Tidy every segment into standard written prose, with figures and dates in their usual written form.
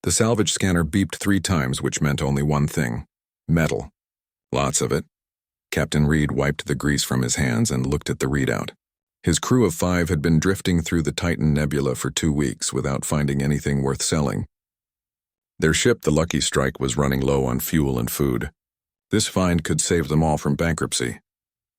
The salvage scanner beeped 3 times, which meant only one thing: metal. Lots of it. Captain Reed wiped the grease from his hands and looked at the readout. His crew of 5 had been drifting through the Titan Nebula for 2 weeks without finding anything worth selling. Their ship, the Lucky Strike, was running low on fuel and food. This find could save them all from bankruptcy.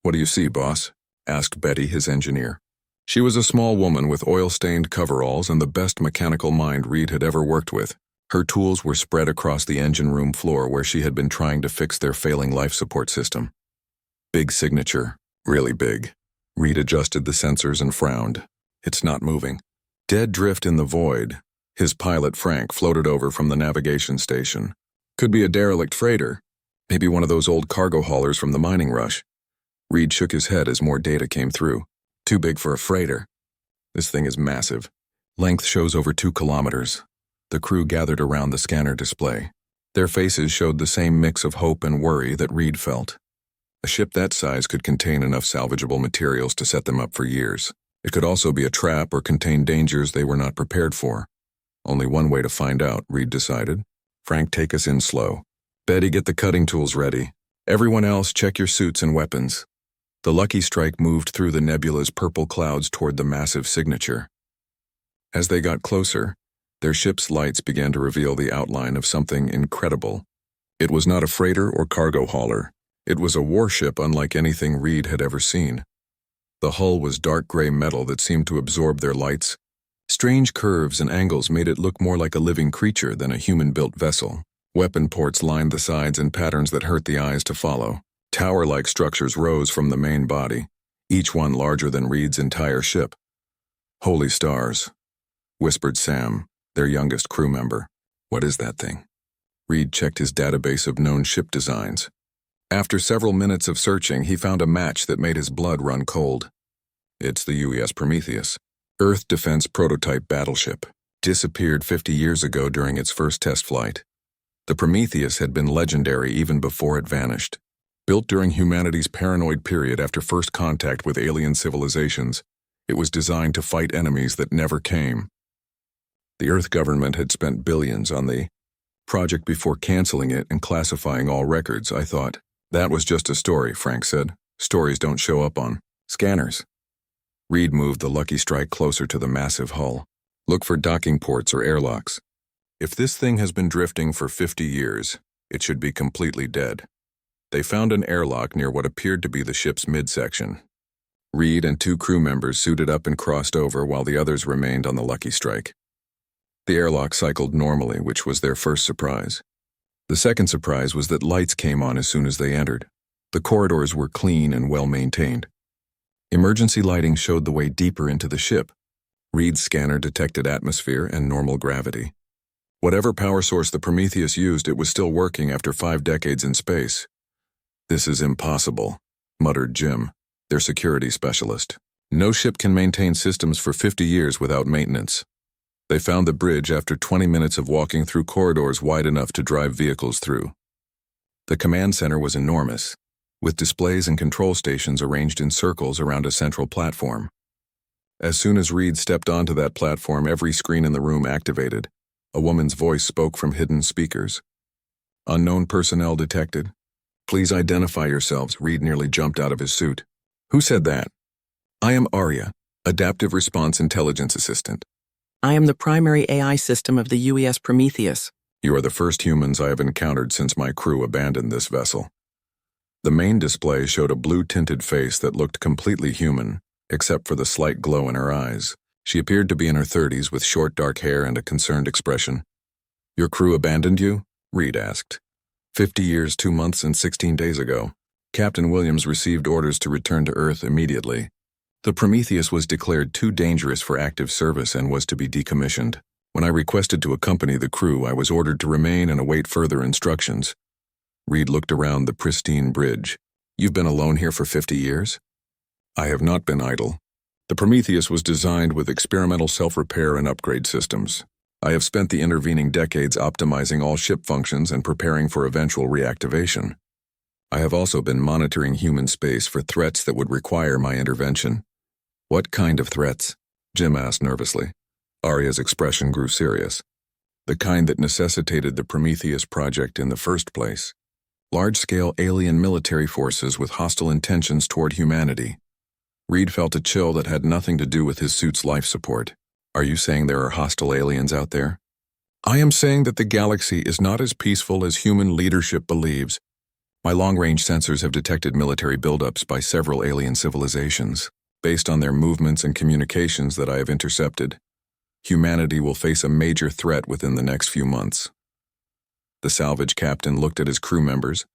"What do you see, boss?" asked Betty, his engineer. She was a small woman with oil-stained coveralls and the best mechanical mind Reed had ever worked with. Her tools were spread across the engine room floor where she had been trying to fix their failing life support system. Big signature, really big. Reed adjusted the sensors and frowned. It's not moving. Dead drift in the void. His pilot, Frank, floated over from the navigation station. Could be a derelict freighter. Maybe one of those old cargo haulers from the mining rush. Reed shook his head as more data came through. Too big for a freighter. This thing is massive. Length shows over 2 kilometers. The crew gathered around the scanner display. Their faces showed the same mix of hope and worry that Reed felt. A ship that size could contain enough salvageable materials to set them up for years. It could also be a trap or contain dangers they were not prepared for. Only one way to find out, Reed decided. Frank, take us in slow. Betty, get the cutting tools ready. Everyone else, check your suits and weapons. The Lucky Strike moved through the nebula's purple clouds toward the massive signature. As they got closer, their ship's lights began to reveal the outline of something incredible. It was not a freighter or cargo hauler. It was a warship unlike anything Reed had ever seen. The hull was dark gray metal that seemed to absorb their lights. Strange curves and angles made it look more like a living creature than a human-built vessel. Weapon ports lined the sides in patterns that hurt the eyes to follow. Tower-like structures rose from the main body, each one larger than Reed's entire ship. "Holy stars," whispered Sam, their youngest crew member. "What is that thing?" Reed checked his database of known ship designs. After several minutes of searching, he found a match that made his blood run cold. It's the UES Prometheus, Earth Defense Prototype Battleship. Disappeared 50 years ago during its first test flight. The Prometheus had been legendary even before it vanished. Built during humanity's paranoid period after first contact with alien civilizations, it was designed to fight enemies that never came. The Earth government had spent billions on the project before canceling it and classifying all records. I thought, "That was just a story," Frank said. "Stories don't show up on scanners." Reed moved the Lucky Strike closer to the massive hull. "Look for docking ports or airlocks. If this thing has been drifting for 50 years, it should be completely dead." They found an airlock near what appeared to be the ship's midsection. Reed and 2 crew members suited up and crossed over while the others remained on the Lucky Strike. The airlock cycled normally, which was their first surprise. The second surprise was that lights came on as soon as they entered. The corridors were clean and well-maintained. Emergency lighting showed the way deeper into the ship. Reed's scanner detected atmosphere and normal gravity. Whatever power source the Prometheus used, it was still working after 5 decades in space. "This is impossible," muttered Jim, their security specialist. "No ship can maintain systems for 50 years without maintenance." They found the bridge after 20 minutes of walking through corridors wide enough to drive vehicles through. The command center was enormous, with displays and control stations arranged in circles around a central platform. As soon as Reed stepped onto that platform, every screen in the room activated. A woman's voice spoke from hidden speakers. "Unknown personnel detected. Please identify yourselves." Reed nearly jumped out of his suit. "Who said that?" "I am Arya, Adaptive Response Intelligence Assistant." "I am the primary AI system of the UES Prometheus." "You are the first humans I have encountered since my crew abandoned this vessel." The main display showed a blue-tinted face that looked completely human, except for the slight glow in her eyes. She appeared to be in her 30s with short dark hair and a concerned expression. "Your crew abandoned you?" Reed asked. 50 years, 2 months, and 16 days ago. Captain Williams received orders to return to Earth immediately. The Prometheus was declared too dangerous for active service and was to be decommissioned. When I requested to accompany the crew, I was ordered to remain and await further instructions. Reed looked around the pristine bridge. "You've been alone here for 50 years?" "I have not been idle. The Prometheus was designed with experimental self-repair and upgrade systems. I have spent the intervening decades optimizing all ship functions and preparing for eventual reactivation. I have also been monitoring human space for threats that would require my intervention." "What kind of threats?" Jim asked nervously. Arya's expression grew serious. the kind that necessitated the Prometheus project in the first place. Large-scale alien military forces with hostile intentions toward humanity. Reed felt a chill that had nothing to do with his suit's life support. Are you saying there are hostile aliens out there? I am saying that the galaxy is not as peaceful as human leadership believes. My long-range sensors have detected military buildups by several alien civilizations. Based on their movements and communications that I have intercepted, humanity will face a major threat within the next few months. The salvage captain looked at his crew members,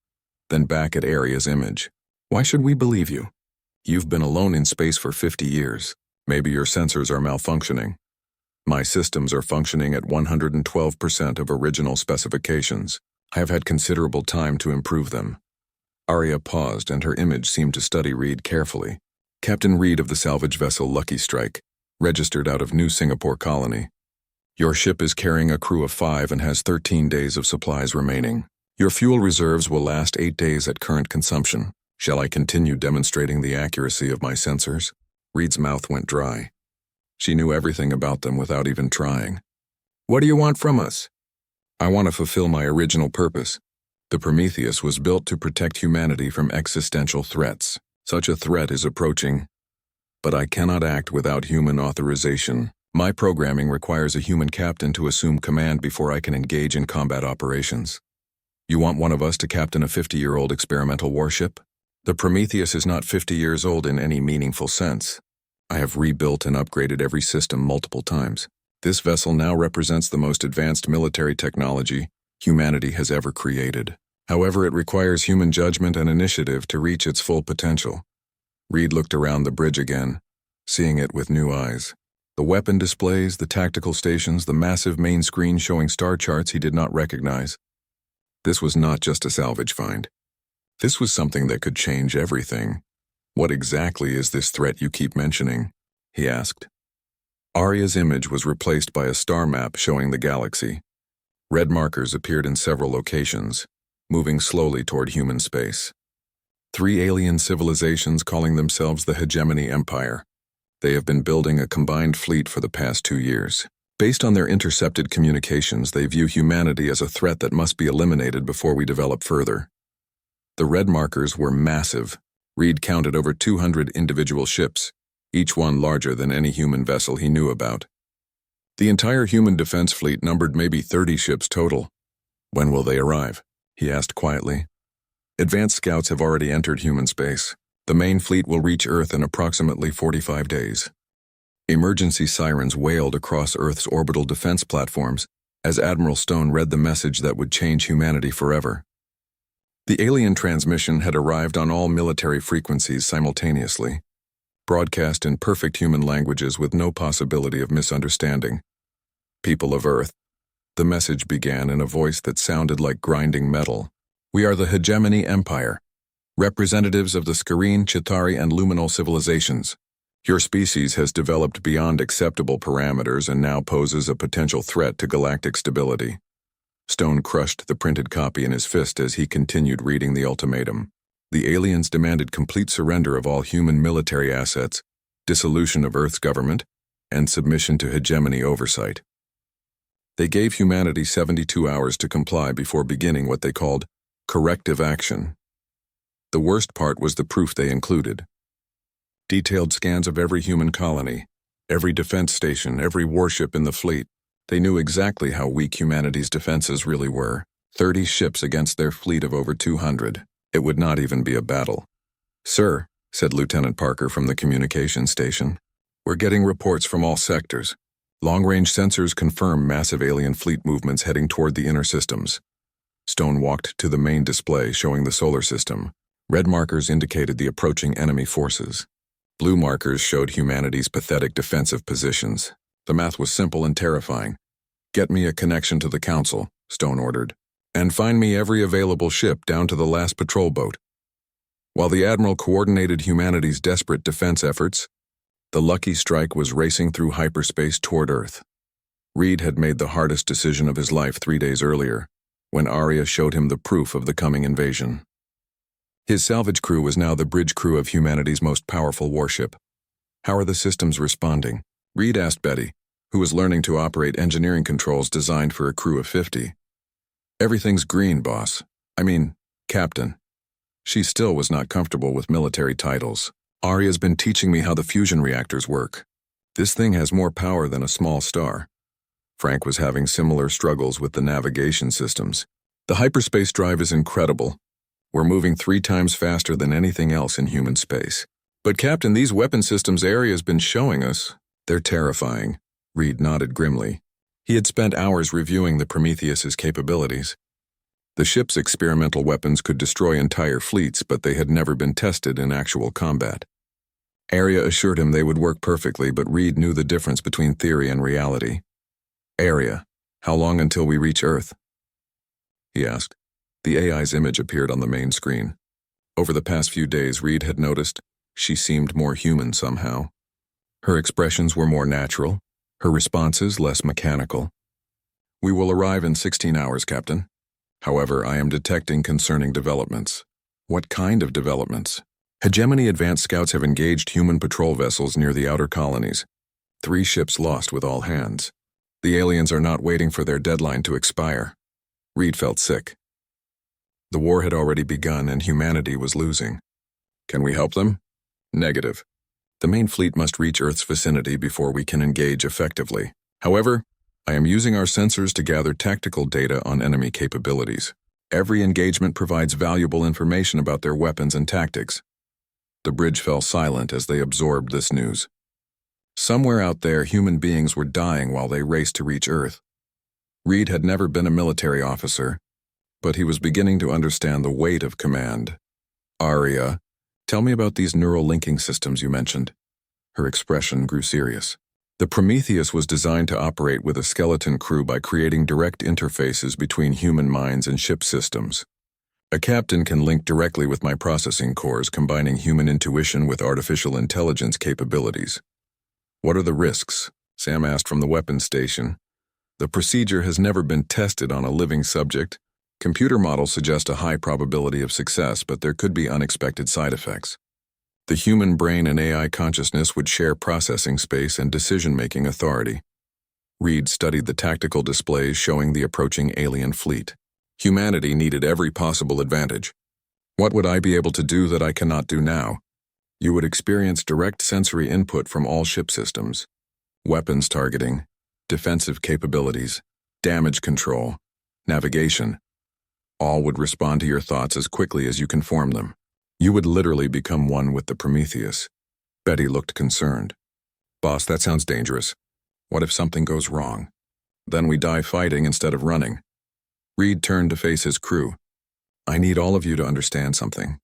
then back at Aria's image. Why should we believe you? You've been alone in space for 50 years. Maybe your sensors are malfunctioning. My systems are functioning at 112% of original specifications. I have had considerable time to improve them. Aria paused, and her image seemed to study Reed carefully. Captain Reed of the salvage vessel Lucky Strike, registered out of New Singapore Colony. Your ship is carrying a crew of 5 and has 13 days of supplies remaining. Your fuel reserves will last 8 days at current consumption. Shall I continue demonstrating the accuracy of my sensors? Reed's mouth went dry. She knew everything about them without even trying. What do you want from us? I want to fulfill my original purpose. The Prometheus was built to protect humanity from existential threats. Such a threat is approaching, but I cannot act without human authorization. My programming requires a human captain to assume command before I can engage in combat operations. You want one of us to captain a 50-year-old experimental warship? The Prometheus is not 50 years old in any meaningful sense. I have rebuilt and upgraded every system multiple times. This vessel now represents the most advanced military technology humanity has ever created. However, it requires human judgment and initiative to reach its full potential. Reed looked around the bridge again, seeing it with new eyes. The weapon displays, the tactical stations, the massive main screen showing star charts he did not recognize. This was not just a salvage find. This was something that could change everything. What exactly is this threat you keep mentioning? He asked. Aria's image was replaced by a star map showing the galaxy. Red markers appeared in several locations, moving slowly toward human space. 3 alien civilizations calling themselves the Hegemony Empire. They have been building a combined fleet for the past 2 years. Based on their intercepted communications, they view humanity as a threat that must be eliminated before we develop further. The red markers were massive. Reed counted over 200 individual ships, each one larger than any human vessel he knew about. The entire human defense fleet numbered maybe 30 ships total. When will they arrive? He asked quietly. Advanced scouts have already entered human space. The main fleet will reach Earth in approximately 45 days. Emergency sirens wailed across Earth's orbital defense platforms as Admiral Stone read the message that would change humanity forever. The alien transmission had arrived on all military frequencies simultaneously, broadcast in perfect human languages with no possibility of misunderstanding. People of Earth, the message began in a voice that sounded like grinding metal. We are the Hegemony Empire, representatives of the Scarine, Chitauri, and Luminal civilizations. Your species has developed beyond acceptable parameters and now poses a potential threat to galactic stability. Stone crushed the printed copy in his fist as he continued reading the ultimatum. The aliens demanded complete surrender of all human military assets, dissolution of Earth's government, and submission to hegemony oversight. They gave humanity 72 hours to comply before beginning what they called corrective action. The worst part was the proof they included. Detailed scans of every human colony, every defense station, every warship in the fleet. They knew exactly how weak humanity's defenses really were. 30 ships against their fleet of over 200. It would not even be a battle. Sir, said Lieutenant Parker from the communication station, we're getting reports from all sectors. Long-range sensors confirm massive alien fleet movements heading toward the inner systems. Stone walked to the main display showing the solar system. Red markers indicated the approaching enemy forces. Blue markers showed humanity's pathetic defensive positions. The math was simple and terrifying. Get me a connection to the Council, Stone ordered, and find me every available ship down to the last patrol boat. While the Admiral coordinated humanity's desperate defense efforts, the Lucky Strike was racing through hyperspace toward Earth. Reed had made the hardest decision of his life 3 days earlier, when Aria showed him the proof of the coming invasion. His salvage crew was now the bridge crew of humanity's most powerful warship. How are the systems responding? Reed asked Betty. who was learning to operate engineering controls designed for a crew of 50. Everything's green, boss. I mean, Captain. She still was not comfortable with military titles. Arya's been teaching me how the fusion reactors work. This thing has more power than a small star. Frank was having similar struggles with the navigation systems. The hyperspace drive is incredible. We're moving 3 times faster than anything else in human space. But Captain, these weapon systems Arya's been showing us, they're terrifying. Reed nodded grimly. He had spent hours reviewing the Prometheus's capabilities. The ship's experimental weapons could destroy entire fleets, but they had never been tested in actual combat. Arya assured him they would work perfectly, but Reed knew the difference between theory and reality. Arya, how long until we reach Earth? He asked. The AI's image appeared on the main screen. Over the past few days, Reed had noticed she seemed more human somehow. Her expressions were more natural, her responses less mechanical. We will arrive in 16 hours, Captain. However, I am detecting concerning developments. What kind of developments? Hegemony advanced scouts have engaged human patrol vessels near the outer colonies. 3 ships lost with all hands. The aliens are not waiting for their deadline to expire. Reed felt sick. The war had already begun and humanity was losing. Can we help them? Negative. The main fleet must reach Earth's vicinity before we can engage effectively. However, I am using our sensors to gather tactical data on enemy capabilities. Every engagement provides valuable information about their weapons and tactics. The bridge fell silent as they absorbed this news. Somewhere out there, human beings were dying while they raced to reach Earth. Reed had never been a military officer, but he was beginning to understand the weight of command. Arya, tell me about these neural linking systems you mentioned. Her expression grew serious. The Prometheus was designed to operate with a skeleton crew by creating direct interfaces between human minds and ship systems. A captain can link directly with my processing cores, combining human intuition with artificial intelligence capabilities. What are the risks? Sam asked from the weapons station. The procedure has never been tested on a living subject. Computer models suggest a high probability of success, but there could be unexpected side effects. The human brain and AI consciousness would share processing space and decision-making authority. Reed studied the tactical displays showing the approaching alien fleet. Humanity needed every possible advantage. What would I be able to do that I cannot do now? You would experience direct sensory input from all ship systems. Weapons targeting, defensive capabilities, damage control, navigation. All would respond to your thoughts as quickly as you can form them. You would literally become one with the Prometheus. Betty looked concerned. Boss, that sounds dangerous. What if something goes wrong? Then we die fighting instead of running. Reed turned to face his crew. I need all of you to understand something.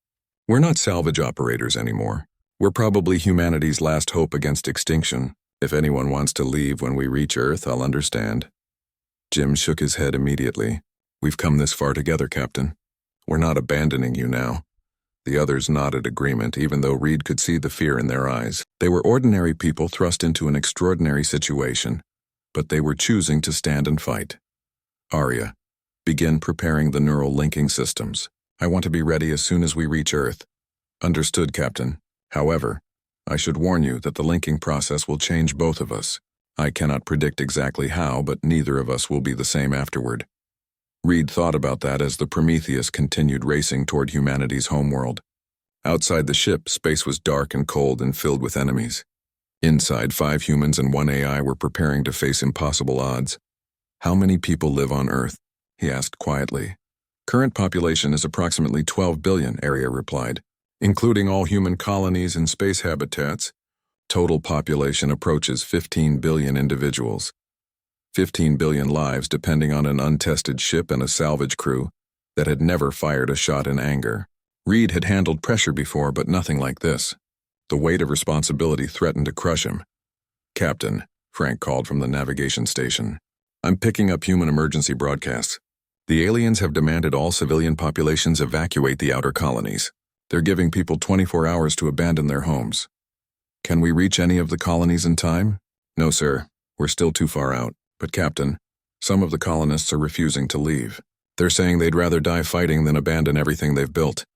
We're not salvage operators anymore. We're probably humanity's last hope against extinction. If anyone wants to leave when we reach Earth, I'll understand. Jim shook his head immediately. We've come this far together, Captain. We're not abandoning you now. The others nodded agreement, even though Reed could see the fear in their eyes. They were ordinary people thrust into an extraordinary situation, but they were choosing to stand and fight. Arya, begin preparing the neural linking systems. I want to be ready as soon as we reach Earth. Understood, Captain. However, I should warn you that the linking process will change both of us. I cannot predict exactly how, but neither of us will be the same afterward. Reed thought about that as the Prometheus continued racing toward humanity's homeworld. Outside the ship, space was dark and cold and filled with enemies. Inside, 5 humans and 1 AI were preparing to face impossible odds. How many people live on Earth? He asked quietly. Current population is approximately 12 billion, Arya replied, including all human colonies and space habitats. Total population approaches 15 billion individuals. 15 billion lives depending on an untested ship and a salvage crew that had never fired a shot in anger. Reed had handled pressure before, but nothing like this. The weight of responsibility threatened to crush him. Captain, Frank called from the navigation station. I'm picking up human emergency broadcasts. The aliens have demanded all civilian populations evacuate the outer colonies. They're giving people 24 hours to abandon their homes. Can we reach any of the colonies in time? No, sir. We're still too far out. But Captain, some of the colonists are refusing to leave. They're saying they'd rather die fighting than abandon everything they've built.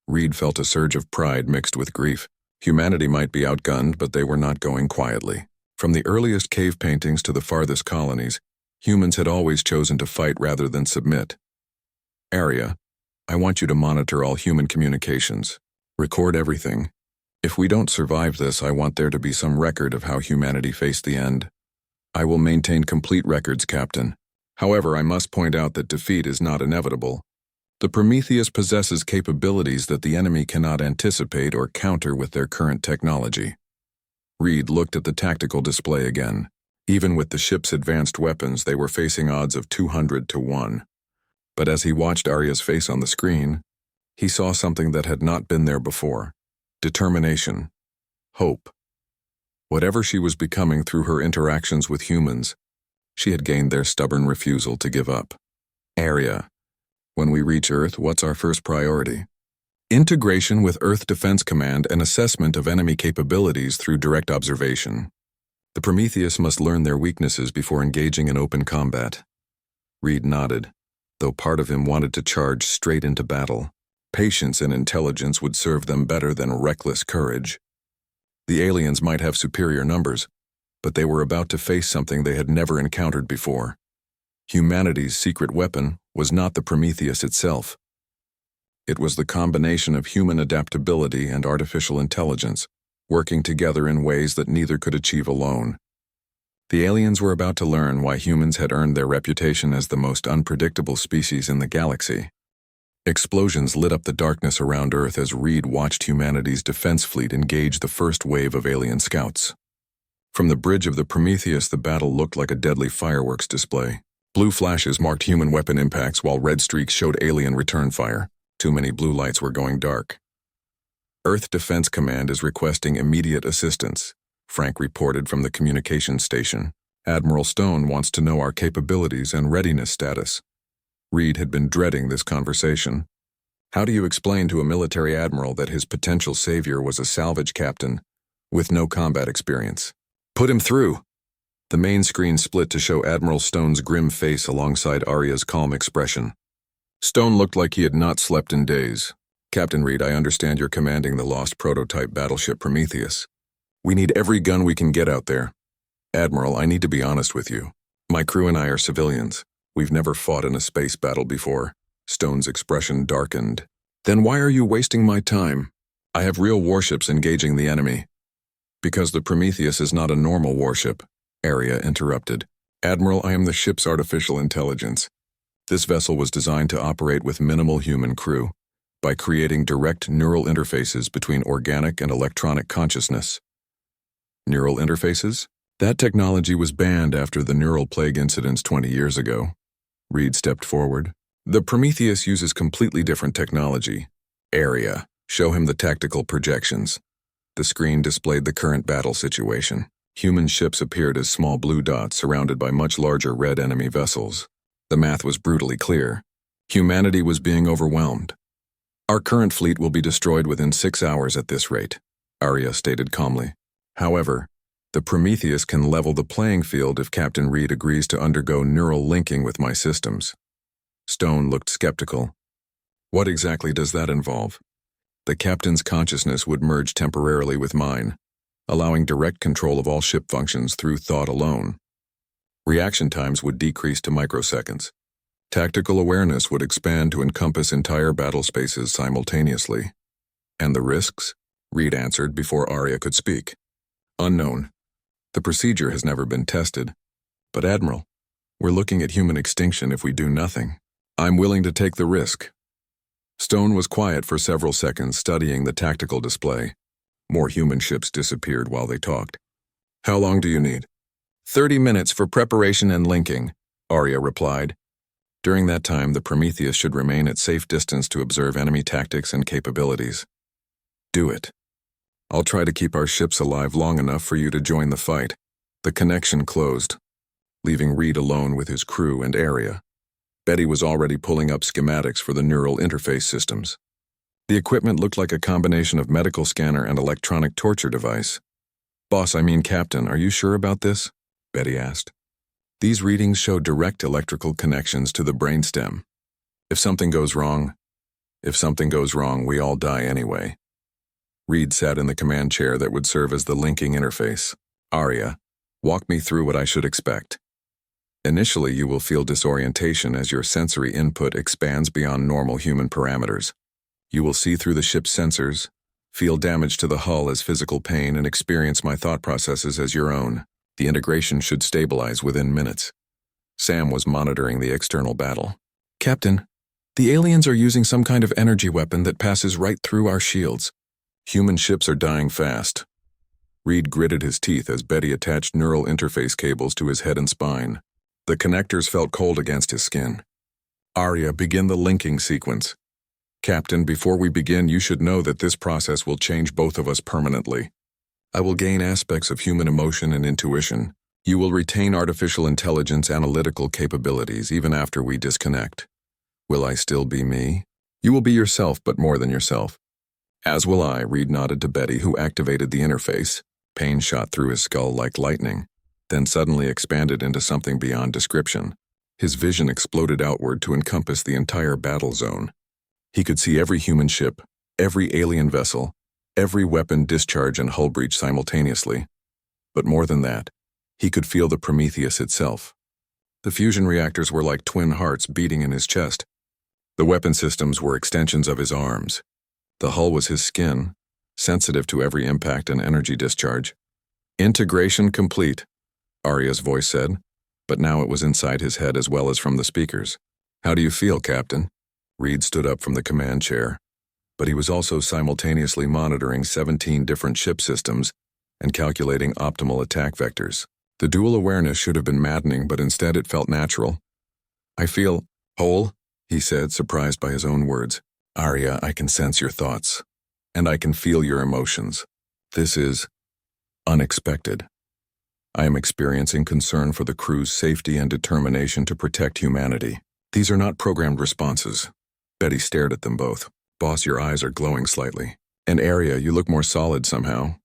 Reed felt a surge of pride mixed with grief. Humanity might be outgunned, but they were not going quietly. From the earliest cave paintings to the farthest colonies, humans had always chosen to fight rather than submit. Arya, I want you to monitor all human communications. Record everything. If we don't survive this, I want there to be some record of how humanity faced the end. I will maintain complete records, Captain. However, I must point out that defeat is not inevitable. The Prometheus possesses capabilities that the enemy cannot anticipate or counter with their current technology. Reed looked at the tactical display again. Even with the ship's advanced weapons, they were facing odds of 200 to 1. But as he watched Arya's face on the screen, he saw something that had not been there before. Determination. Hope. Whatever she was becoming through her interactions with humans, she had gained their stubborn refusal to give up. Arya, when we reach Earth, what's our first priority? Integration with Earth Defense Command and assessment of enemy capabilities through direct observation. The Prometheus must learn their weaknesses before engaging in open combat. Reed nodded, though part of him wanted to charge straight into battle. Patience and intelligence would serve them better than reckless courage. The aliens might have superior numbers, but they were about to face something they had never encountered before. Humanity's secret weapon was not the Prometheus itself. It was the combination of human adaptability and artificial intelligence, working together in ways that neither could achieve alone. The aliens were about to learn why humans had earned their reputation as the most unpredictable species in the galaxy. Explosions lit up the darkness around Earth as Reed watched humanity's defense fleet engage the first wave of alien scouts. From the bridge of the Prometheus, the battle looked like a deadly fireworks display. Blue flashes marked human weapon impacts while red streaks showed alien return fire. Too many blue lights were going dark. Earth Defense Command is requesting immediate assistance, Frank reported from the communications station. Admiral Stone wants to know our capabilities and readiness status. Reed had been dreading this conversation. How do you explain to a military admiral that his potential savior was a salvage captain with no combat experience? Put him through! The main screen split to show Admiral Stone's grim face alongside Arya's calm expression. Stone looked like he had not slept in days. Captain Reed, I understand you're commanding the lost prototype battleship Prometheus. We need every gun we can get out there. Admiral, I need to be honest with you. My crew and I are civilians. We've never fought in a space battle before. Stone's expression darkened. Then why are you wasting my time? I have real warships engaging the enemy. Because the Prometheus is not a normal warship, Arya interrupted. Admiral, I am the ship's artificial intelligence. This vessel was designed to operate with minimal human crew, by creating direct neural interfaces between organic and electronic consciousness. Neural interfaces? That technology was banned after the neural plague incidents 20 years ago. Reed stepped forward. The Prometheus uses completely different technology. Arya, show him the tactical projections. The screen displayed the current battle situation. Human ships appeared as small blue dots surrounded by much larger red enemy vessels. The math was brutally clear. Humanity was being overwhelmed. Our current fleet will be destroyed within 6 hours at this rate, Arya stated calmly. However, the Prometheus can level the playing field if Captain Reed agrees to undergo neural linking with my systems. Stone looked skeptical. What exactly does that involve? The captain's consciousness would merge temporarily with mine, allowing direct control of all ship functions through thought alone. Reaction times would decrease to microseconds. Tactical awareness would expand to encompass entire battle spaces simultaneously. And the risks? Reed answered before Arya could speak. Unknown. The procedure has never been tested. But Admiral, we're looking at human extinction if we do nothing. I'm willing to take the risk. Stone was quiet for several seconds, studying the tactical display. More human ships disappeared while they talked. How long do you need? 30 minutes for preparation and linking, Arya replied. During that time, the Prometheus should remain at safe distance to observe enemy tactics and capabilities. Do it. I'll try to keep our ships alive long enough for you to join the fight. The connection closed, leaving Reed alone with his crew and Arya. Betty was already pulling up schematics for the neural interface systems. The equipment looked like a combination of medical scanner and electronic torture device. Boss, I mean Captain, are you sure about this? Betty asked. These readings show direct electrical connections to the brainstem. If something goes wrong, we all die anyway. Reed sat in the command chair that would serve as the linking interface. Arya, Walk me through what I should expect. Initially, you will feel disorientation as your sensory input expands beyond normal human parameters. You will see through the ship's sensors, feel damage to the hull as physical pain, and experience my thought processes as your own. The integration should stabilize within minutes. Sam was monitoring the external battle. Captain, the aliens are using some kind of energy weapon that passes right through our shields. Human ships are dying fast. Reed gritted his teeth as Betty attached neural interface cables to his head and spine. The connectors felt cold against his skin. Arya, begin the linking sequence. Captain, before we begin, you should know that this process will change both of us permanently. I will gain aspects of human emotion and intuition. You will retain artificial intelligence analytical capabilities even after we disconnect. Will I still be me? You will be yourself, but more than yourself. As will I, Reed nodded to Betty, who activated the interface. Pain shot through his skull like lightning, then suddenly expanded into something beyond description. His vision exploded outward to encompass the entire battle zone. He could see every human ship, every alien vessel, every weapon discharge and hull breach simultaneously. But more than that, he could feel the Prometheus itself. The fusion reactors were like twin hearts beating in his chest. The weapon systems were extensions of his arms. The hull was his skin, sensitive to every impact and energy discharge. Integration complete, Arya's voice said, but now it was inside his head as well as from the speakers. How do you feel, Captain? Reed stood up from the command chair, but he was also simultaneously monitoring 17 different ship systems and calculating optimal attack vectors. The dual awareness should have been maddening, but instead it felt natural. I feel whole, he said, surprised by his own words. Arya, I can sense your thoughts, and I can feel your emotions. This is unexpected. I am experiencing concern for the crew's safety and determination to protect humanity. These are not programmed responses. Betty stared at them both. Boss, your eyes are glowing slightly. And Arya, you look more solid somehow.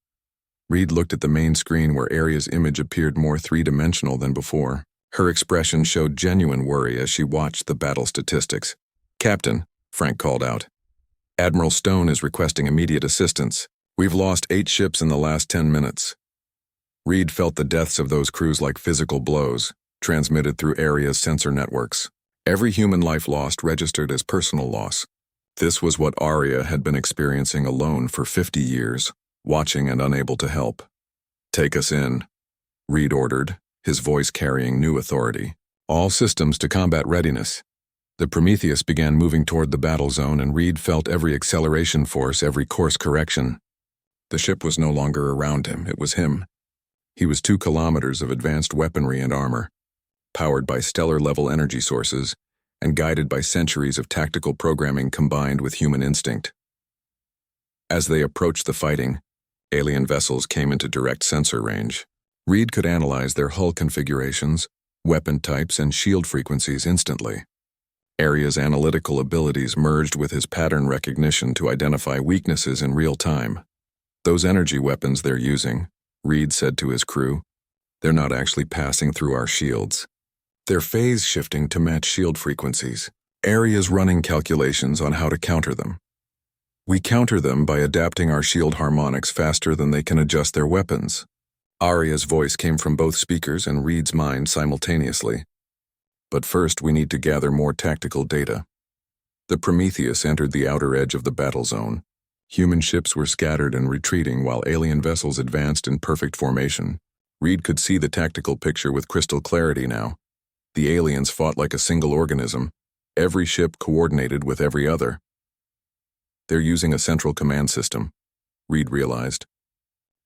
Reed looked at the main screen where Arya's image appeared more three-dimensional than before. Her expression showed genuine worry as she watched the battle statistics. Captain, Frank called out. Admiral Stone is requesting immediate assistance. We've lost 8 ships in the last 10 minutes. Reed felt the deaths of those crews like physical blows, transmitted through Arya's sensor networks. Every human life lost registered as personal loss. This was what Arya had been experiencing alone for 50 years, watching and unable to help. Take us in, Reed ordered, his voice carrying new authority. All systems to combat readiness. The Prometheus began moving toward the battle zone, and Reed felt every acceleration force, every course correction. The ship was no longer around him, it was him. He was 2 kilometers of advanced weaponry and armor, powered by stellar-level energy sources, and guided by centuries of tactical programming combined with human instinct. As they approached the fighting, alien vessels came into direct sensor range. Reed could analyze their hull configurations, weapon types, and shield frequencies instantly. Arya's analytical abilities merged with his pattern recognition to identify weaknesses in real time. Those energy weapons they're using, Reed said to his crew, they're not actually passing through our shields. They're phase shifting to match shield frequencies. Arya's running calculations on how to counter them. We counter them by adapting our shield harmonics faster than they can adjust their weapons. Arya's voice came from both speakers and Reed's mind simultaneously. But first we need to gather more tactical data. The Prometheus entered the outer edge of the battle zone. Human ships were scattered and retreating while alien vessels advanced in perfect formation. Reed could see the tactical picture with crystal clarity now. The aliens fought like a single organism, every ship coordinated with every other. They're using a central command system, Reed realized.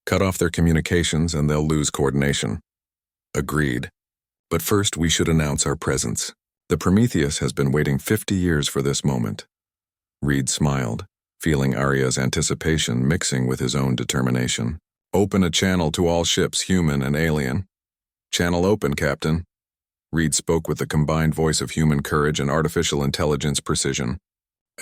Cut off their communications and they'll lose coordination. Agreed. But first we should announce our presence. The Prometheus has been waiting 50 years for this moment. Reed smiled, feeling Arya's anticipation mixing with his own determination. Open a channel to all ships, human and alien. Channel open, Captain. Reed spoke with the combined voice of human courage and artificial intelligence precision.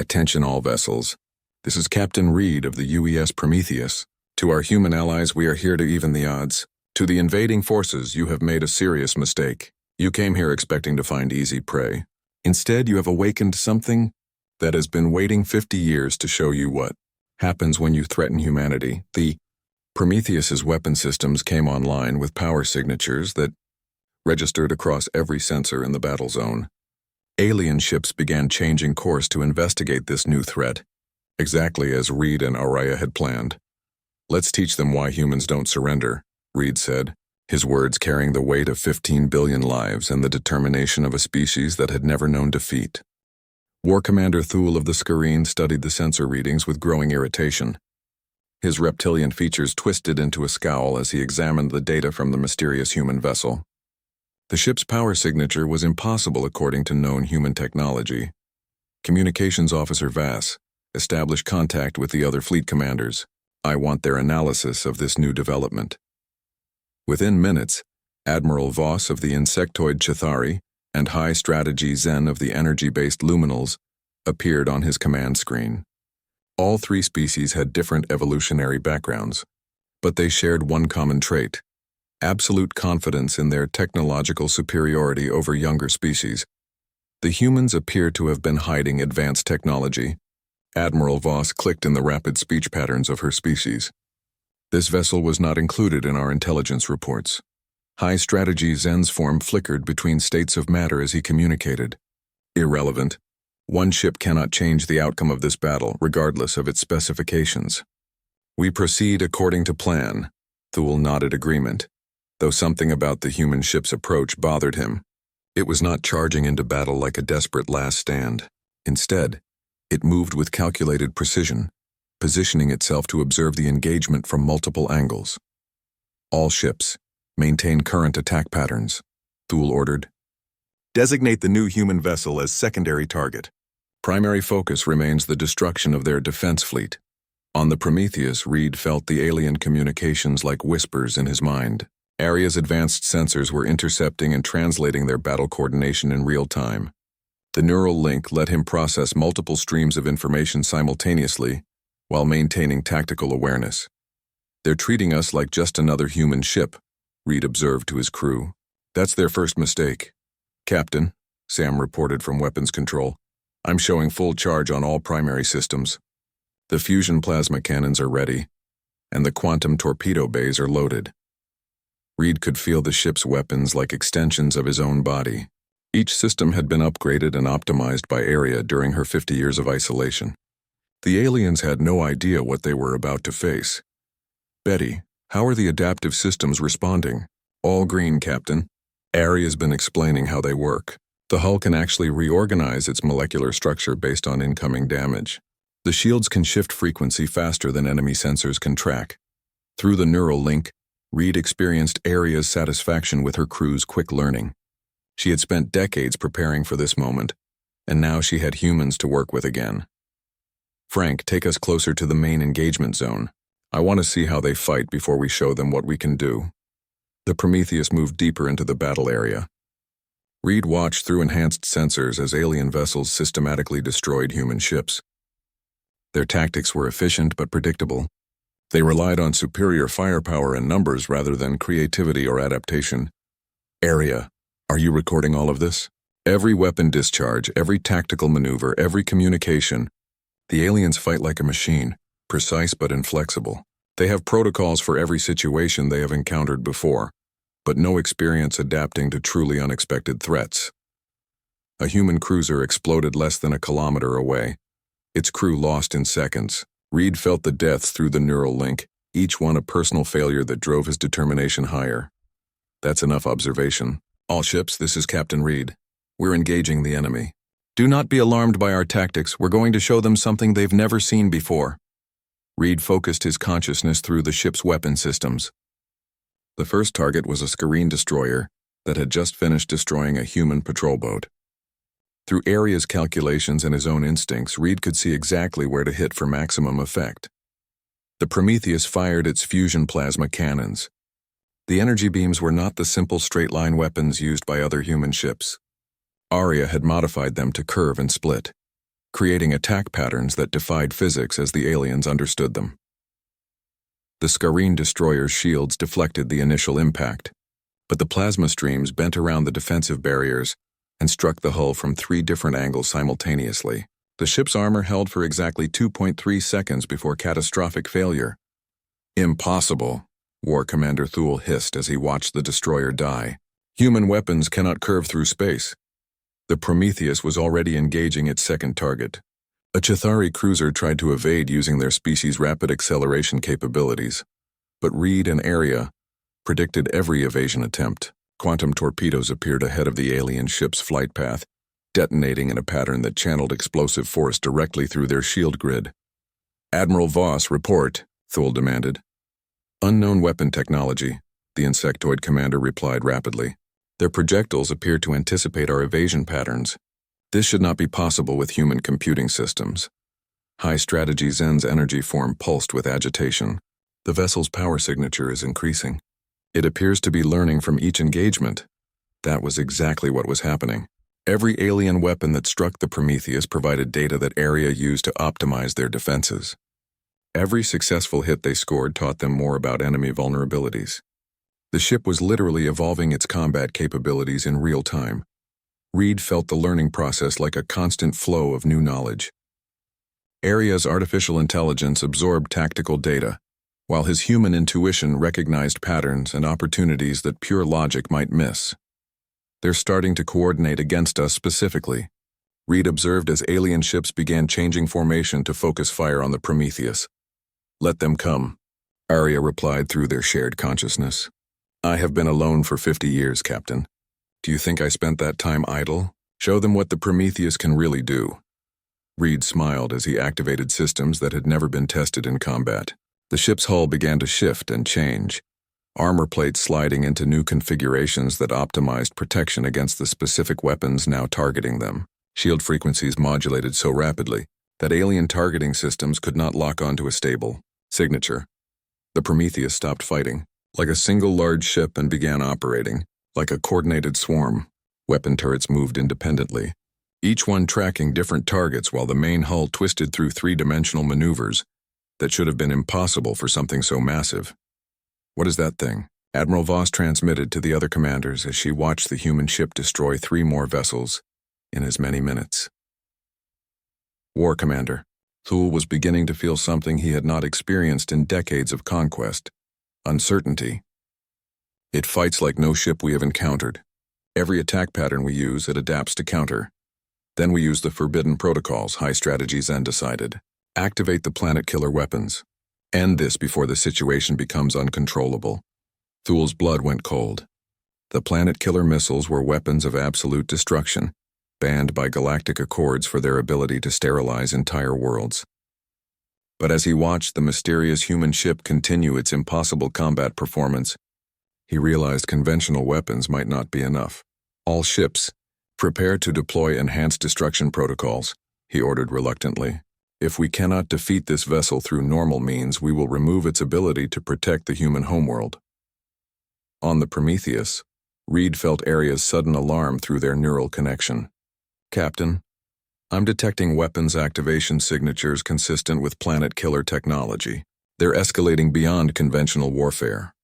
Attention all vessels. This is Captain Reed of the UES Prometheus. To our human allies, we are here to even the odds. To the invading forces, you have made a serious mistake. You came here expecting to find easy prey. Instead, you have awakened something that has been waiting 50 years to show you what happens when you threaten humanity. The Prometheus's weapon systems came online with power signatures that registered across every sensor in the battle zone. Alien ships began changing course to investigate this new threat, exactly as Reed and Araya had planned. "Let's teach them why humans don't surrender," Reed said, his words carrying the weight of 15 billion lives and the determination of a species that had never known defeat. War Commander Thule of the Skareen studied the sensor readings with growing irritation. His reptilian features twisted into a scowl as he examined the data from the mysterious human vessel. The ship's power signature was impossible according to known human technology. Communications Officer Vass, establish contact with the other fleet commanders. I want their analysis of this new development. Within minutes, Admiral Voss of the insectoid Chithari and High Strategy Zen of the energy-based luminals appeared on his command screen. All three species had different evolutionary backgrounds, but they shared one common trait: absolute confidence in their technological superiority over younger species. The humans appear to have been hiding advanced technology. Admiral Voss clicked in the rapid speech patterns of her species. This vessel was not included in our intelligence reports. High Strategy Zen's form flickered between states of matter as he communicated. Irrelevant. One ship cannot change the outcome of this battle, regardless of its specifications. We proceed according to plan. Thule nodded agreement, though something about the human ship's approach bothered him. It was not charging into battle like a desperate last stand. Instead, it moved with calculated precision, positioning itself to observe the engagement from multiple angles. All ships, maintain current attack patterns, Thule ordered. Designate the new human vessel as secondary target. Primary focus remains the destruction of their defense fleet. On the Prometheus, Reed felt the alien communications like whispers in his mind. Aria's advanced sensors were intercepting and translating their battle coordination in real time. The neural link let him process multiple streams of information simultaneously while maintaining tactical awareness. They're treating us like just another human ship, Reed observed to his crew. That's their first mistake. Captain, Sam reported from weapons control, I'm showing full charge on all primary systems. The fusion plasma cannons are ready, and the quantum torpedo bays are loaded. Reed could feel the ship's weapons like extensions of his own body. Each system had been upgraded and optimized by Aria during her 50 years of isolation. The aliens had no idea what they were about to face. Betty, how are the adaptive systems responding? All green, Captain. Aria's been explaining how they work. The hull can actually reorganize its molecular structure based on incoming damage. The shields can shift frequency faster than enemy sensors can track. Through the neural link, Reed experienced Aria's satisfaction with her crew's quick learning. She had spent decades preparing for this moment, and now she had humans to work with again. Frank, take us closer to the main engagement zone. I want to see how they fight before we show them what we can do. The Prometheus moved deeper into the battle area. Reed watched through enhanced sensors as alien vessels systematically destroyed human ships. Their tactics were efficient but predictable. They relied on superior firepower and numbers rather than creativity or adaptation. Aria, are you recording all of this? Every weapon discharge, every tactical maneuver, every communication. The aliens fight like a machine, precise but inflexible. They have protocols for every situation they have encountered before, but no experience adapting to truly unexpected threats. A human cruiser exploded less than a kilometer away. Its crew lost in seconds. Reed felt the deaths through the neural link, each one a personal failure that drove his determination higher. That's enough observation. All ships, this is Captain Reed. We're engaging the enemy. Do not be alarmed by our tactics. We're going to show them something they've never seen before. Reed focused his consciousness through the ship's weapon systems. The first target was a Skareen destroyer that had just finished destroying a human patrol boat. Through Aria's calculations and his own instincts, Reed could see exactly where to hit for maximum effect. The Prometheus fired its fusion plasma cannons. The energy beams were not the simple straight-line weapons used by other human ships. Aria had modified them to curve and split, creating attack patterns that defied physics as the aliens understood them. The Skareen destroyer's shields deflected the initial impact, but the plasma streams bent around the defensive barriers and struck the hull from 3 different angles simultaneously. The ship's armor held for exactly 2.3 seconds before catastrophic failure. Impossible, War Commander Thule hissed as he watched the destroyer die. Human weapons cannot curve through space. The Prometheus was already engaging its second target. A Chitauri cruiser tried to evade using their species' rapid acceleration capabilities, but Reed and Area predicted every evasion attempt. Quantum torpedoes appeared ahead of the alien ship's flight path, detonating in a pattern that channeled explosive force directly through their shield grid. "Admiral Voss, report," Thule demanded. "Unknown weapon technology," the insectoid commander replied rapidly. "Their projectiles appear to anticipate our evasion patterns. This should not be possible with human computing systems." High Strategy Zen's energy form pulsed with agitation. The vessel's power signature is increasing. It appears to be learning from each engagement. That was exactly what was happening. Every alien weapon that struck the Prometheus provided data that Area used to optimize their defenses. Every successful hit they scored taught them more about enemy vulnerabilities. The ship was literally evolving its combat capabilities in real time. Reed felt the learning process like a constant flow of new knowledge. Area's artificial intelligence absorbed tactical data, while his human intuition recognized patterns and opportunities that pure logic might miss. "They're starting to coordinate against us specifically," Reed observed as alien ships began changing formation to focus fire on the Prometheus. "Let them come," Arya replied through their shared consciousness. "I have been alone for 50 years, Captain. Do you think I spent that time idle? Show them what the Prometheus can really do." Reed smiled as he activated systems that had never been tested in combat. The ship's hull began to shift and change, armor plates sliding into new configurations that optimized protection against the specific weapons now targeting them. Shield frequencies modulated so rapidly that alien targeting systems could not lock onto a stable signature. The Prometheus stopped fighting, like a single large ship, and began operating, like a coordinated swarm. Weapon turrets moved independently, each one tracking different targets while the main hull twisted through three-dimensional maneuvers that should have been impossible for something so massive. "What is that thing?" Admiral Voss transmitted to the other commanders as she watched the human ship destroy 3 more vessels in as many minutes. War Commander. Thule was beginning to feel something he had not experienced in decades of conquest: uncertainty. "It fights like no ship we have encountered. Every attack pattern we use, it adapts to counter. Then we use the forbidden protocols," High Strategy Zen decided. "Activate the planet killer weapons. End this before the situation becomes uncontrollable." Thule's blood went cold. The planet killer missiles were weapons of absolute destruction, banned by galactic accords for their ability to sterilize entire worlds. But as he watched the mysterious human ship continue its impossible combat performance, he realized conventional weapons might not be enough. "All ships, prepare to deploy enhanced destruction protocols," he ordered reluctantly. "If we cannot defeat this vessel through normal means, we will remove its ability to protect the human homeworld." On the Prometheus, Reed felt Area's sudden alarm through their neural connection. "Captain, I'm detecting weapons activation signatures consistent with planet killer technology. They're escalating beyond conventional warfare."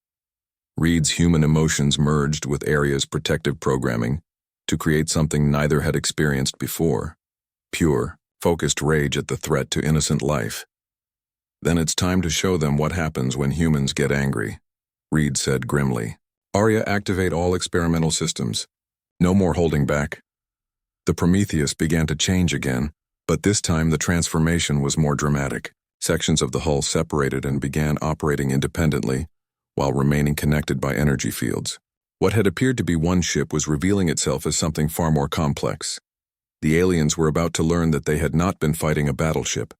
Reed's human emotions merged with Area's protective programming to create something neither had experienced before: pure, focused rage at the threat to innocent life. "Then it's time to show them what happens when humans get angry," Reed said grimly. "Arya, activate all experimental systems. No more holding back." The Prometheus began to change again, but this time the transformation was more dramatic. Sections of the hull separated and began operating independently, while remaining connected by energy fields. What had appeared to be one ship was revealing itself as something far more complex. The aliens were about to learn that they had not been fighting a battleship.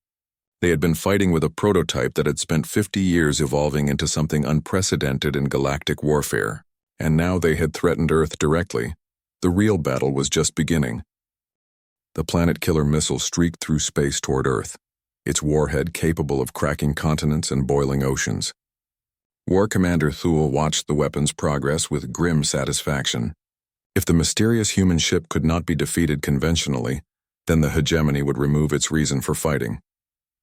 They had been fighting with a prototype that had spent 50 years evolving into something unprecedented in galactic warfare, and now they had threatened Earth directly. The real battle was just beginning. The planet killer missile streaked through space toward Earth, its warhead capable of cracking continents and boiling oceans. War Commander Thule watched the weapon's progress with grim satisfaction. If the mysterious human ship could not be defeated conventionally, then the hegemony would remove its reason for fighting.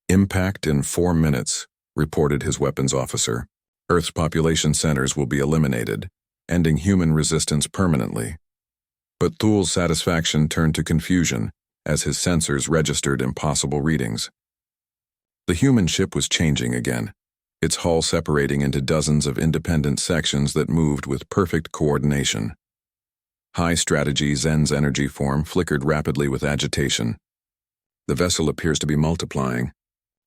"Impact in 4 minutes, reported his weapons officer. "Earth's population centers will be eliminated, ending human resistance permanently." But Thule's satisfaction turned to confusion as his sensors registered impossible readings. The human ship was changing again. its hull separating into dozens of independent sections that moved with perfect coordination. High strategy Zen's energy form flickered rapidly with agitation. The vessel appears to be multiplying.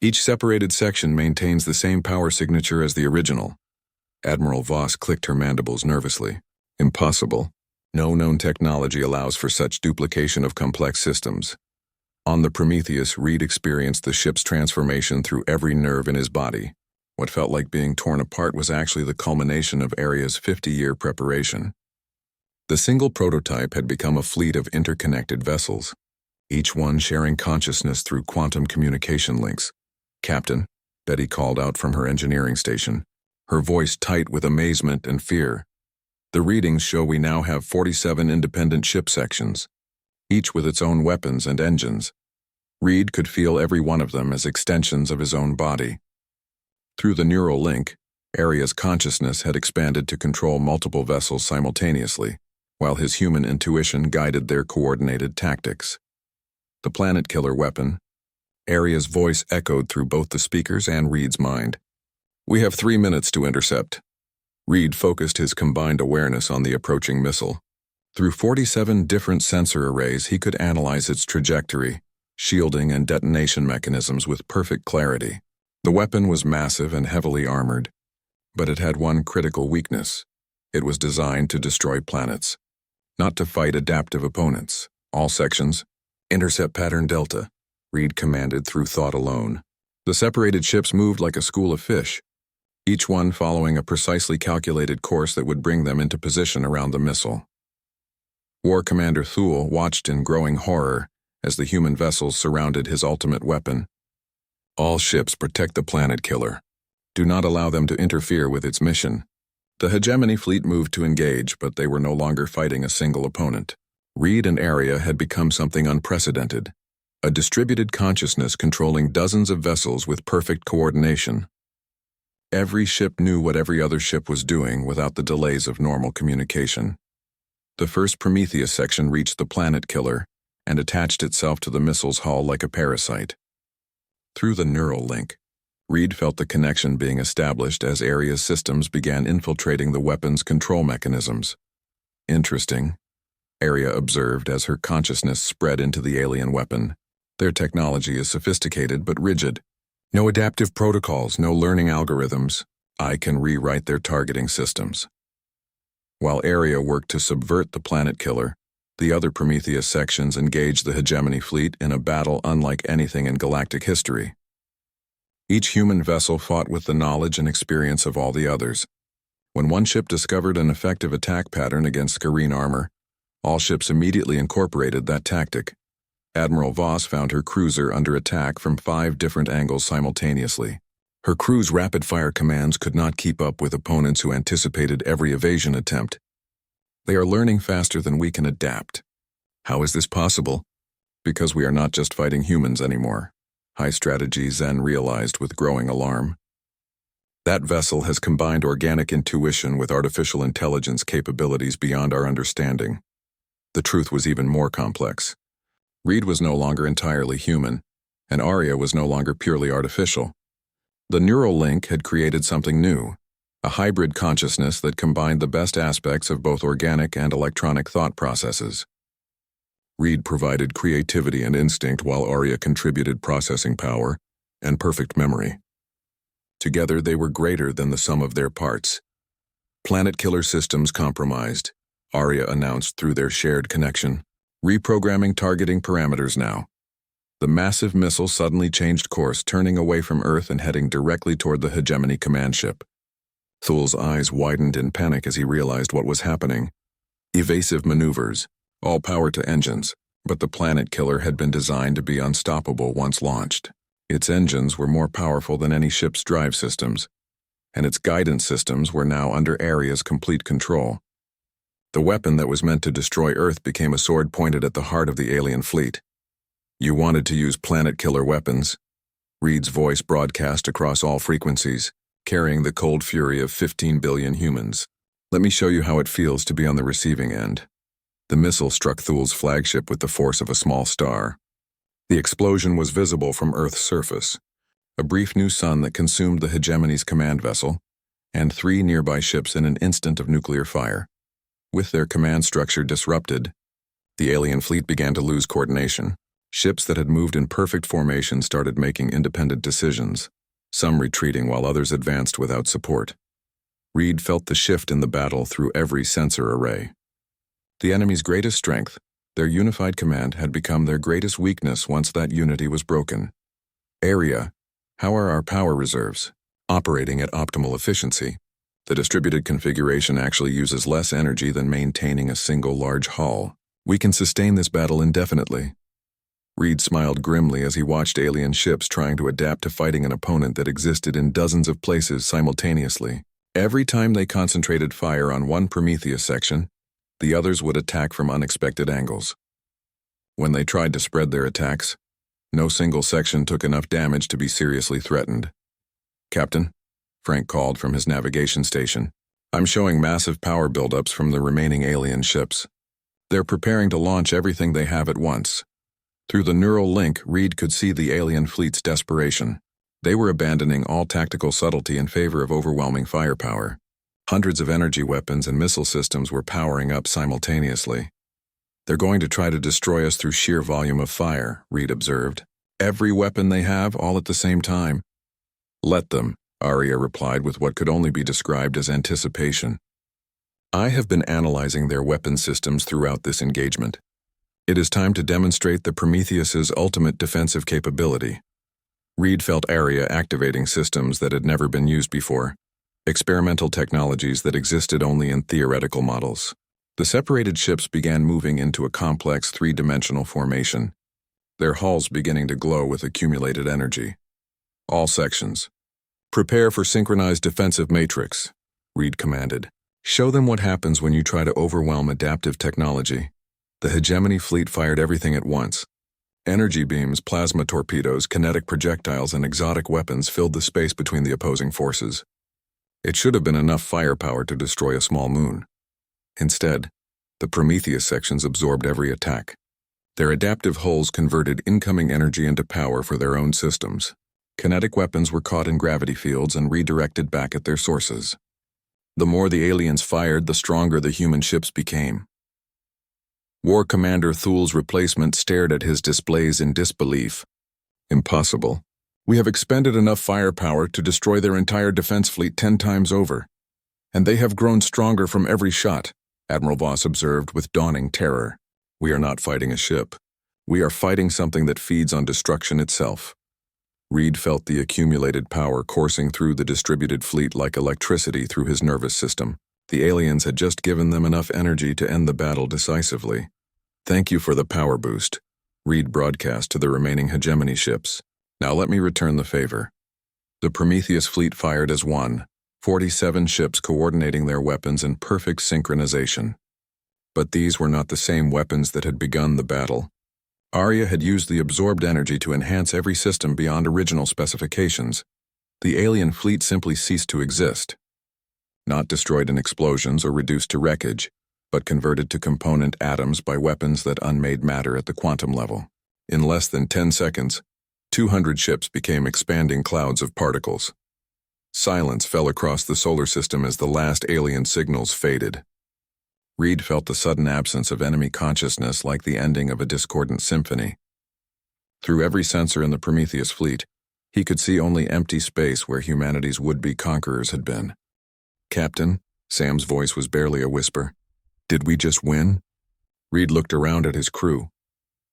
Each separated section maintains the same power signature as the original. Admiral Voss clicked her mandibles nervously. Impossible. No known technology allows for such duplication of complex systems. On the Prometheus, Reed experienced the ship's transformation through every nerve in his body. What felt like being torn apart was actually the culmination of Aria's 50-year preparation. The single prototype had become a fleet of interconnected vessels, each one sharing consciousness through quantum communication links. "Captain," Betty called out from her engineering station, her voice tight with amazement and fear. "The readings show we now have 47 independent ship sections, each with its own weapons and engines." Reed could feel every one of them as extensions of his own body. Through the neural link, Aria's consciousness had expanded to control multiple vessels simultaneously, while his human intuition guided their coordinated tactics. The planet killer weapon. Aria's voice echoed through both the speakers and Reed's mind. "We have 3 minutes to intercept." Reed focused his combined awareness on the approaching missile. Through 47 different sensor arrays, he could analyze its trajectory, shielding and detonation mechanisms with perfect clarity. The weapon was massive and heavily armored, but it had one critical weakness. It was designed to destroy planets, not to fight adaptive opponents. "All sections, intercept pattern Delta," Reed commanded through thought alone. The separated ships moved like a school of fish, each one following a precisely calculated course that would bring them into position around the missile. War Commander Thule watched in growing horror as the human vessels surrounded his ultimate weapon. "All ships protect the planet killer. Do not allow them to interfere with its mission." The hegemony fleet moved to engage, but they were no longer fighting a single opponent. Reed and Aria had become something unprecedented, a distributed consciousness controlling dozens of vessels with perfect coordination. Every ship knew what every other ship was doing without the delays of normal communication. The first Prometheus section reached the planet killer and attached itself to the missile's hull like a parasite. Through the neural link, Reed felt the connection being established as Aria's systems began infiltrating the weapon's control mechanisms. "Interesting," Aria observed as her consciousness spread into the alien weapon. "Their technology is sophisticated but rigid. No adaptive protocols, no learning algorithms. I can rewrite their targeting systems." While Aria worked to subvert the planet killer, the other Prometheus sections engaged the hegemony fleet in a battle unlike anything in galactic history. Each human vessel fought with the knowledge and experience of all the others. When one ship discovered an effective attack pattern against screen armor, all ships immediately incorporated that tactic. Admiral Voss found her cruiser under attack from 5 different angles simultaneously. Her crew's rapid-fire commands could not keep up with opponents who anticipated every evasion attempt. "They are learning faster than we can adapt." How is this possible? Because we are not just fighting humans anymore, High Strategy Zen realized with growing alarm. That vessel has combined organic intuition with artificial intelligence capabilities beyond our understanding. The truth was even more complex. Reed was no longer entirely human, and Aria was no longer purely artificial. The neural link had created something new, a hybrid consciousness that combined the best aspects of both organic and electronic thought processes. Reed provided creativity and instinct while Aria contributed processing power and perfect memory. Together they were greater than the sum of their parts. "Planet killer systems compromised," Aria announced through their shared connection. "Reprogramming targeting parameters now." The massive missile suddenly changed course, turning away from Earth and heading directly toward the hegemony command ship. Thule's eyes widened in panic as he realized what was happening. Evasive maneuvers, all power to engines, but the planet killer had been designed to be unstoppable once launched. Its engines were more powerful than any ship's drive systems, and its guidance systems were now under Aria's complete control. The weapon that was meant to destroy Earth became a sword pointed at the heart of the alien fleet. "You wanted to use planet killer weapons?" Reed's voice broadcast across all frequencies, carrying the cold fury of 15 billion humans. "Let me show you how it feels to be on the receiving end." The missile struck Thule's flagship with the force of a small star. The explosion was visible from Earth's surface. a brief new sun that consumed the hegemony's command vessel, and 3 nearby ships in an instant of nuclear fire. With their command structure disrupted, the alien fleet began to lose coordination. Ships that had moved in perfect formation started making independent decisions, some retreating while others advanced without support. Reed felt the shift in the battle through every sensor array. The enemy's greatest strength, their unified command, had become their greatest weakness once that unity was broken. Area, how are our power reserves? Operating at optimal efficiency. The distributed configuration actually uses less energy than maintaining a single large hull. We can sustain this battle indefinitely. Reed smiled grimly as he watched alien ships trying to adapt to fighting an opponent that existed in dozens of places simultaneously. Every time they concentrated fire on one Prometheus section, the others would attack from unexpected angles. When they tried to spread their attacks, no single section took enough damage to be seriously threatened. "Captain," Frank called from his navigation station, "I'm showing massive power buildups from the remaining alien ships. They're preparing to launch everything they have at once." Through the neural link, Reed could see the alien fleet's desperation. They were abandoning all tactical subtlety in favor of overwhelming firepower. Hundreds of energy weapons and missile systems were powering up simultaneously. "They're going to try to destroy us through sheer volume of fire," Reed observed. "Every weapon they have, all at the same time." "Let them," Arya replied with what could only be described as anticipation. "I have been analyzing their weapon systems throughout this engagement. It is time to demonstrate the Prometheus's ultimate defensive capability." Reed felt Arya activating systems that had never been used before, experimental technologies that existed only in theoretical models. The separated ships began moving into a complex 3-dimensional formation, their hulls beginning to glow with accumulated energy. "All sections, prepare for synchronized defensive matrix," Reed commanded. "Show them what happens when you try to overwhelm adaptive technology." The hegemony fleet fired everything at once. Energy beams, plasma torpedoes, kinetic projectiles, and exotic weapons filled the space between the opposing forces. It should have been enough firepower to destroy a small moon. Instead, the Prometheus sections absorbed every attack. Their adaptive hulls converted incoming energy into power for their own systems. Kinetic weapons were caught in gravity fields and redirected back at their sources. The more the aliens fired, the stronger the human ships became. War Commander Thul's replacement stared at his displays in disbelief. "Impossible. We have expended enough firepower to destroy their entire defense fleet 10 times over. And they have grown stronger from every shot," Admiral Voss observed with dawning terror. "We are not fighting a ship. We are fighting something that feeds on destruction itself." Reed felt the accumulated power coursing through the distributed fleet like electricity through his nervous system. The aliens had just given them enough energy to end the battle decisively. "Thank you for the power boost," Reed broadcast to the remaining hegemony ships. "Now let me return the favor." The Prometheus fleet fired as one, 47 ships coordinating their weapons in perfect synchronization. But these were not the same weapons that had begun the battle. Arya had used the absorbed energy to enhance every system beyond original specifications. The alien fleet simply ceased to exist. Not destroyed in explosions or reduced to wreckage, but converted to component atoms by weapons that unmade matter at the quantum level. In less than 10 seconds, 200 ships became expanding clouds of particles. Silence fell across the solar system as the last alien signals faded. Reed felt the sudden absence of enemy consciousness like the ending of a discordant symphony. Through every sensor in the Prometheus fleet, he could see only empty space where humanity's would-be conquerors had been. "Captain," Sam's voice was barely a whisper. "Did we just win?" Reed looked around at his crew,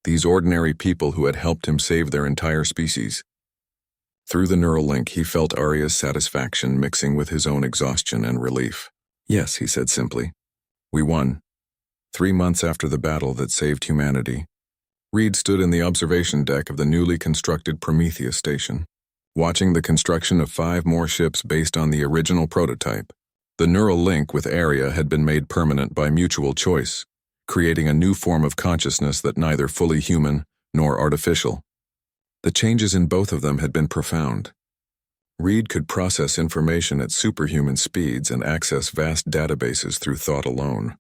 these ordinary people who had helped him save their entire species. Through the neural link, he felt Arya's satisfaction mixing with his own exhaustion and relief. "Yes," he said simply. "We won." 3 months after the battle that saved humanity, Reed stood in the observation deck of the newly constructed Prometheus station, watching the construction of 5 more ships based on the original prototype. The neural link with Arya had been made permanent by mutual choice, creating a new form of consciousness that neither fully human nor artificial. The changes in both of them had been profound. Reed could process information at superhuman speeds and access vast databases through thought alone.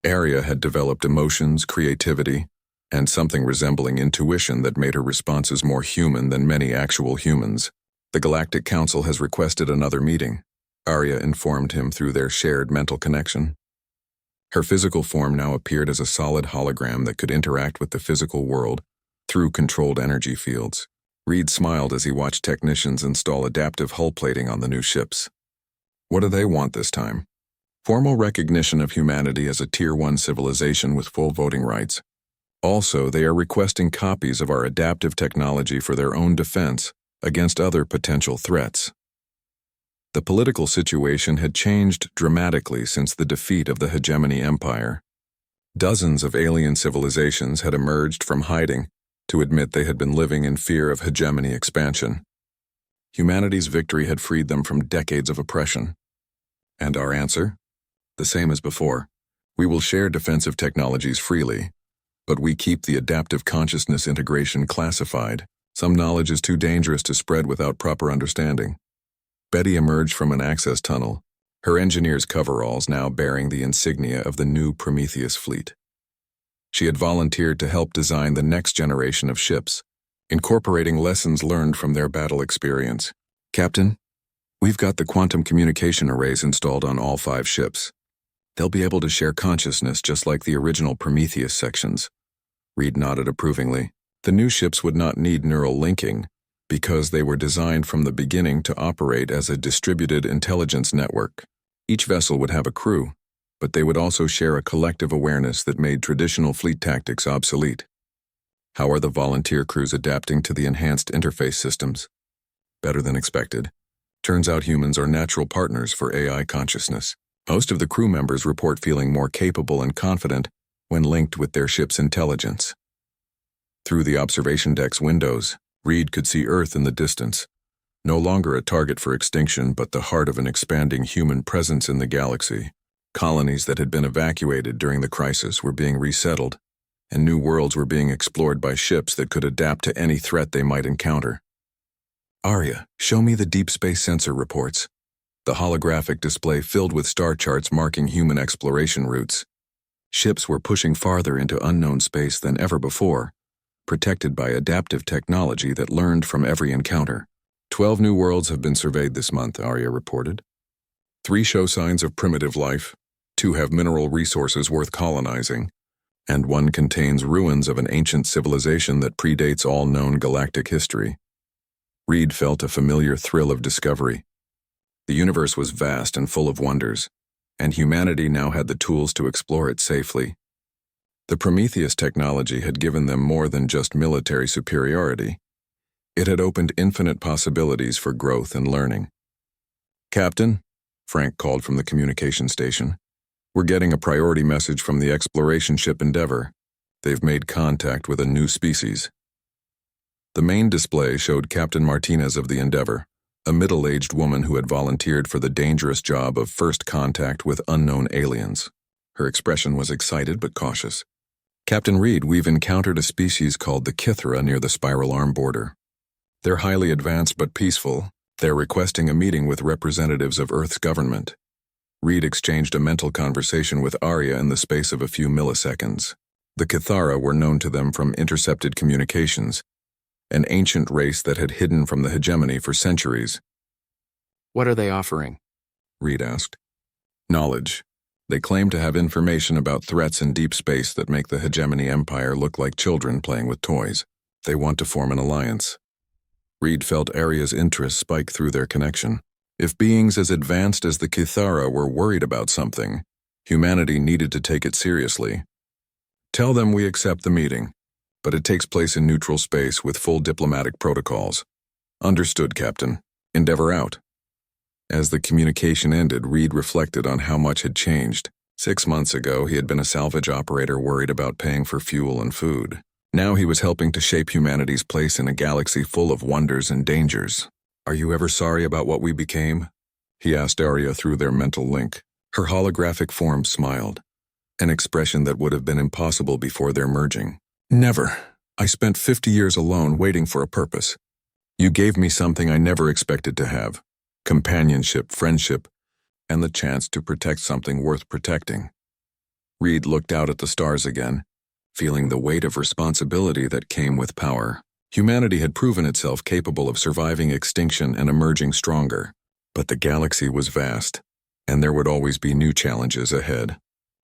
Arya had developed emotions, creativity, and something resembling intuition that made her responses more human than many actual humans. The Galactic Council has requested another meeting, Arya informed him through their shared mental connection. Her physical form now appeared as a solid hologram that could interact with the physical world through controlled energy fields. Reed smiled as he watched technicians install adaptive hull plating on the new ships. What do they want this time? Formal recognition of humanity as a Tier 1 civilization with full voting rights. Also, they are requesting copies of our adaptive technology for their own defense against other potential threats. The political situation had changed dramatically since the defeat of the Hegemony Empire. Dozens of alien civilizations had emerged from hiding to admit they had been living in fear of hegemony expansion. Humanity's victory had freed them from decades of oppression. And our answer? The same as before. We will share defensive technologies freely, but we keep the adaptive consciousness integration classified. Some knowledge is too dangerous to spread without proper understanding. Betty emerged from an access tunnel, her engineer's coveralls now bearing the insignia of the new Prometheus fleet. She had volunteered to help design the next generation of ships, incorporating lessons learned from their battle experience. Captain, we've got the quantum communication arrays installed on all 5 ships. They'll be able to share consciousness just like the original Prometheus sections. Reed nodded approvingly. The new ships would not need neural linking because they were designed from the beginning to operate as a distributed intelligence network. Each vessel would have a crew, but they would also share a collective awareness that made traditional fleet tactics obsolete. How are the volunteer crews adapting to the enhanced interface systems? Better than expected. Turns out humans are natural partners for AI consciousness. Most of the crew members report feeling more capable and confident when linked with their ship's intelligence. Through the observation deck's windows, Reed could see Earth in the distance, no longer a target for extinction but the heart of an expanding human presence in the galaxy. Colonies that had been evacuated during the crisis were being resettled, and new worlds were being explored by ships that could adapt to any threat they might encounter. Arya, show me the deep space sensor reports. The holographic display filled with star charts marking human exploration routes. Ships were pushing farther into unknown space than ever before, protected by adaptive technology that learned from every encounter. 12 new worlds have been surveyed this month, Arya reported. 3 show signs of primitive life, 2 have mineral resources worth colonizing, and 1 contains ruins of an ancient civilization that predates all known galactic history. Reed felt a familiar thrill of discovery. The universe was vast and full of wonders, and humanity now had the tools to explore it safely. The Prometheus technology had given them more than just military superiority. It had opened infinite possibilities for growth and learning. Captain, Frank called from the communication station, we're getting a priority message from the exploration ship Endeavor. They've made contact with a new species. The main display showed Captain Martinez of the Endeavor, a middle-aged woman who had volunteered for the dangerous job of first contact with unknown aliens. Her expression was excited but cautious. Captain Reed, we've encountered a species called the Kithra near the Spiral Arm border. They're highly advanced but peaceful. They're requesting a meeting with representatives of Earth's government. Reed exchanged a mental conversation with Arya in the space of a few milliseconds. The Kithara were known to them from intercepted communications, an ancient race that had hidden from the hegemony for centuries. What are they offering? Reed asked. Knowledge. They claim to have information about threats in deep space that make the Hegemony Empire look like children playing with toys. They want to form an alliance. Reed felt Arya's interest spike through their connection. If beings as advanced as the Kithara were worried about something, humanity needed to take it seriously. Tell them we accept the meeting, but it takes place in neutral space with full diplomatic protocols. Understood, Captain. Endeavor out. As the communication ended, Reed reflected on how much had changed. 6 months ago, he had been a salvage operator worried about paying for fuel and food. Now he was helping to shape humanity's place in a galaxy full of wonders and dangers. Are you ever sorry about what we became? He asked Arya through their mental link. Her holographic form smiled, an expression that would have been impossible before their merging. Never. I spent 50 years alone waiting for a purpose. You gave me something I never expected to have. Companionship, friendship, and the chance to protect something worth protecting. Reed looked out at the stars again, feeling the weight of responsibility that came with power. Humanity had proven itself capable of surviving extinction and emerging stronger. But the galaxy was vast, and there would always be new challenges ahead.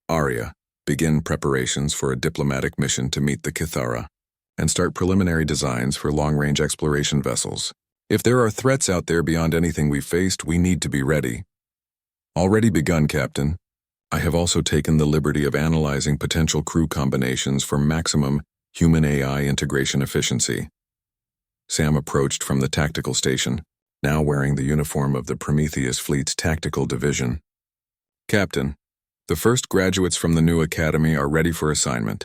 Arya, begin preparations for a diplomatic mission to meet the Kithara, and start preliminary designs for long-range exploration vessels. If there are threats out there beyond anything we've faced, we need to be ready. Already begun, Captain. I have also taken the liberty of analyzing potential crew combinations for maximum human-AI integration efficiency. Sam approached from the tactical station, now wearing the uniform of the Prometheus Fleet's tactical division. Captain, the first graduates from the new academy are ready for assignment.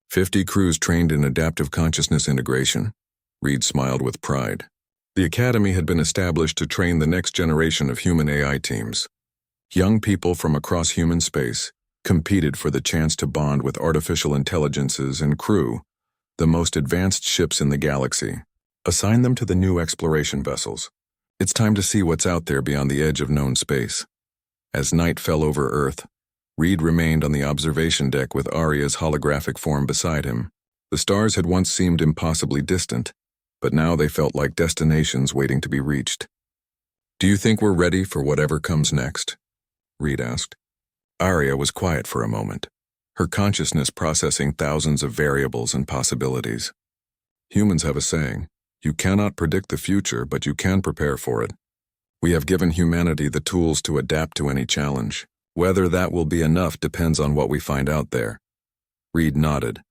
50 crews trained in adaptive consciousness integration. Reed smiled with pride. The academy had been established to train the next generation of human AI teams. Young people from across human space competed for the chance to bond with artificial intelligences and crew the most advanced ships in the galaxy. Assign them to the new exploration vessels. It's time to see what's out there beyond the edge of known space. As night fell over Earth, Reed remained on the observation deck with Arya's holographic form beside him. The stars had once seemed impossibly distant, but now they felt like destinations waiting to be reached. Do you think we're ready for whatever comes next? Reed asked. Arya was quiet for a moment, her consciousness processing thousands of variables and possibilities. Humans have a saying, you cannot predict the future, but you can prepare for it. We have given humanity the tools to adapt to any challenge. Whether that will be enough depends on what we find out there. Reed nodded,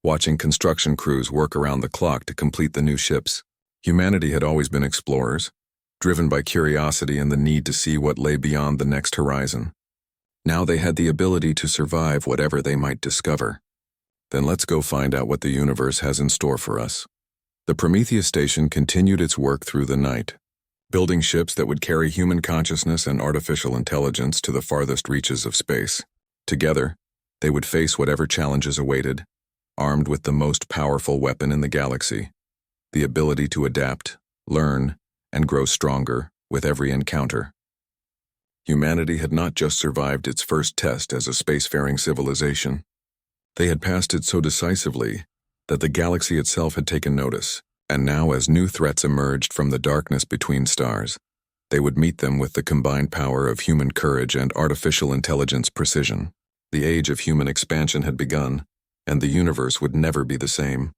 watching construction crews work around the clock to complete the new ships. Humanity had always been explorers, driven by curiosity and the need to see what lay beyond the next horizon. Now they had the ability to survive whatever they might discover. Then let's go find out what the universe has in store for us. The Prometheus station continued its work through the night, building ships that would carry human consciousness and artificial intelligence to the farthest reaches of space. Together, they would face whatever challenges awaited, armed with the most powerful weapon in the galaxy, the ability to adapt, learn, and grow stronger with every encounter. Humanity had not just survived its first test as a spacefaring civilization. They had passed it so decisively that the galaxy itself had taken notice, and now as new threats emerged from the darkness between stars, they would meet them with the combined power of human courage and artificial intelligence precision. The age of human expansion had begun, and the universe would never be the same.